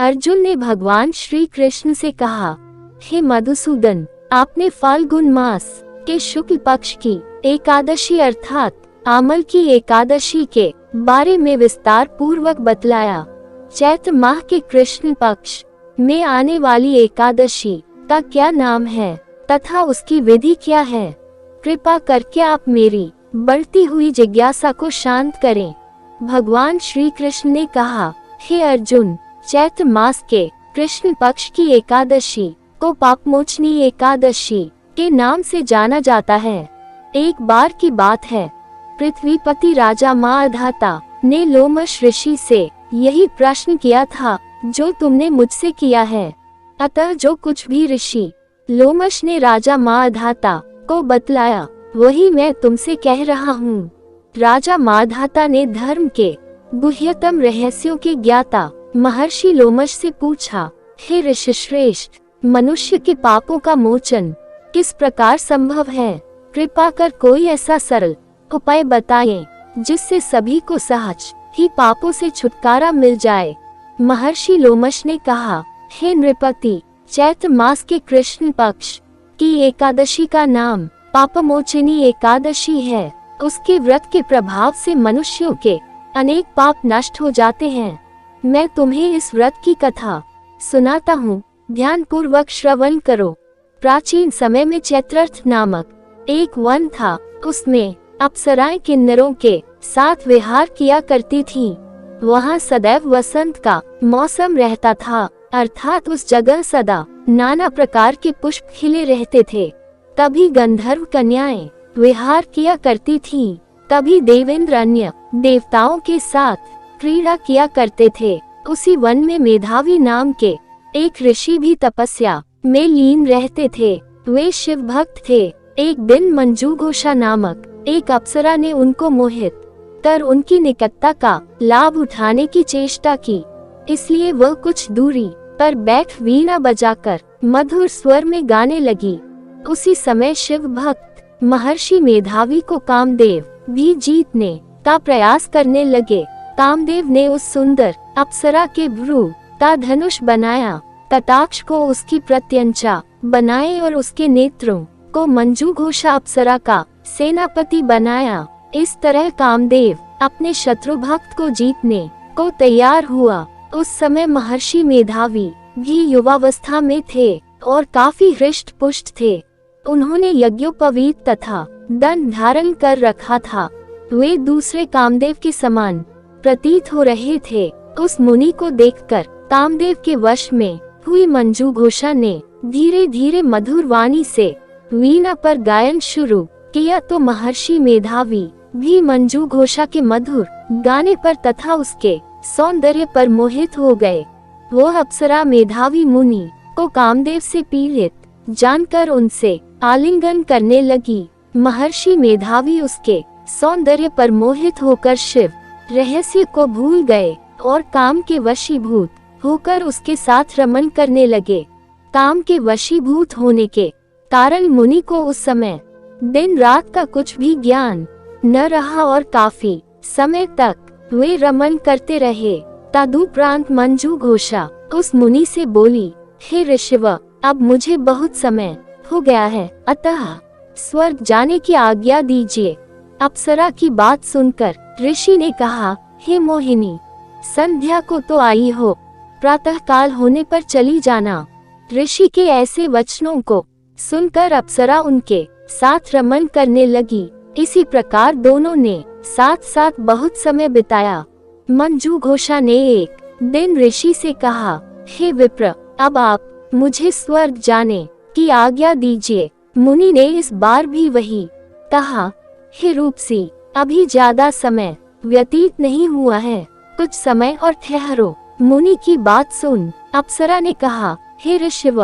अर्जुन ने भगवान श्री कृष्ण से कहा, हे मधुसूदन, आपने फाल्गुन मास के शुक्ल पक्ष की एकादशी अर्थात आमल की एकादशी के बारे में विस्तार पूर्वक बतलाया। चैत्र माह के कृष्ण पक्ष में आने वाली एकादशी का क्या नाम है तथा उसकी विधि क्या है? कृपा करके आप मेरी बढ़ती हुई जिज्ञासा को शांत करें। भगवान श्री कृष्ण ने कहा, हे अर्जुन, चैत्र मास के कृष्ण पक्ष की एकादशी को पापमोचनी एकादशी के नाम से जाना जाता है। एक बार की बात है, पृथ्वीपति राजा माधाता ने लोमश ऋषि से यही प्रश्न किया था जो तुमने मुझसे किया है। अतः जो कुछ भी ऋषि लोमश ने राजा माधाता को बतलाया वही मैं तुमसे कह रहा हूँ। राजा माधाता ने धर्म के गुह्यतम रहस्यों के ज्ञाता महर्षि लोमश से पूछा, हे ऋषि श्रेष्ठ, मनुष्य के पापों का मोचन किस प्रकार संभव है? कृपा कर कोई ऐसा सरल उपाय बताएं जिससे सभी को सहज ही पापों से छुटकारा मिल जाए। महर्षि लोमश ने कहा, हे नृपति, चैत्र मास के कृष्ण पक्ष की एकादशी का नाम पापमोचनी एकादशी है। उसके व्रत के प्रभाव से मनुष्यों के अनेक पाप नष्ट हो जाते हैं। मैं तुम्हें इस व्रत की कथा सुनाता हूँ, ध्यान पूर्वक श्रवण करो। प्राचीन समय में चैत्रर्थ नामक एक वन था। उसमें अप्सराएं किन्नरों के साथ विहार किया करती थीं। वहाँ सदैव वसंत का मौसम रहता था, अर्थात उस जगह सदा नाना प्रकार के पुष्प खिले रहते थे। कभी गंधर्व कन्याएं विहार किया करती थीं, कभी देवेंद्र अन्य देवताओं के साथ क्रीड़ा किया करते थे। उसी वन में मेधावी नाम के एक ऋषि भी तपस्या में लीन रहते थे। वे शिव भक्त थे। एक दिन मंजूघोषा नामक एक अप्सरा ने उनको मोहित कर उनकी निकटता का लाभ उठाने की चेष्टा की। इसलिए वह कुछ दूरी पर बैठ वीणा बजाकर मधुर स्वर में गाने लगी। उसी समय शिव भक्त महर्षि मेधावी को कामदेव भी जीतने का प्रयास करने लगे। कामदेव ने उस सुंदर अप्सरा के भ्रू का धनुष बनाया, कटाक्ष को उसकी प्रत्यंचा बनाए और उसके नेत्रों को मंजूघोषा अप्सरा का सेनापति बनाया। इस तरह कामदेव अपने शत्रु भक्त को जीतने को तैयार हुआ। उस समय महर्षि मेधावी भी युवावस्था में थे और काफी हृष्ट पुष्ट थे। उन्होंने यज्ञोपवीत तथा दंड धारण कर रखा था। वे दूसरे कामदेव के समान प्रतीत हो रहे थे। उस मुनि को देखकर कामदेव के वश में हुई मंजूघोषा ने धीरे धीरे मधुर वाणी से वीणा पर गायन शुरू किया तो महर्षि मेधावी भी मंजूघोषा के मधुर गाने पर तथा उसके सौंदर्य पर मोहित हो गए। वो अप्सरा मेधावी मुनि को कामदेव से पीड़ित जानकर उनसे आलिंगन करने लगी। महर्षि मेधावी उसके सौंदर्य पर मोहित होकर शिव रहस्य को भूल गए और काम के वशीभूत होकर उसके साथ रमन करने लगे। काम के वशीभूत होने के कारण मुनि को उस समय दिन रात का कुछ भी ज्ञान न रहा और काफी समय तक वे रमन करते रहे। तदुपरांत मंजूघोषा उस मुनि से बोली, हे ऋषिव, अब मुझे बहुत समय हो गया है, अतः स्वर्ग जाने की आज्ञा दीजिए। अप्सरा की बात सुनकर ऋषि ने कहा, हे मोहिनी, संध्या को तो आई हो, प्रातः काल होने पर चली जाना। ऋषि के ऐसे वचनों को सुनकर अप्सरा उनके साथ रमन करने लगी। इसी प्रकार दोनों ने साथ साथ बहुत समय बिताया। मंजूघोषा ने एक दिन ऋषि से कहा, हे विप्र, अब आप मुझे स्वर्ग जाने की आज्ञा दीजिए। मुनि ने इस बार भी वही कहा, हे रूपसी, अभी ज्यादा समय व्यतीत नहीं हुआ है, कुछ समय और ठहरो। मुनि की बात सुन अप्सरा ने कहा, हे ऋषिव,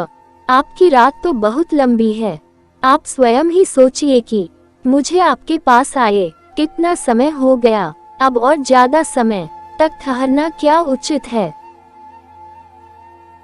आपकी रात तो बहुत लंबी है। आप स्वयं ही सोचिए कि मुझे आपके पास आए कितना समय हो गया। अब और ज्यादा समय तक ठहरना क्या उचित है?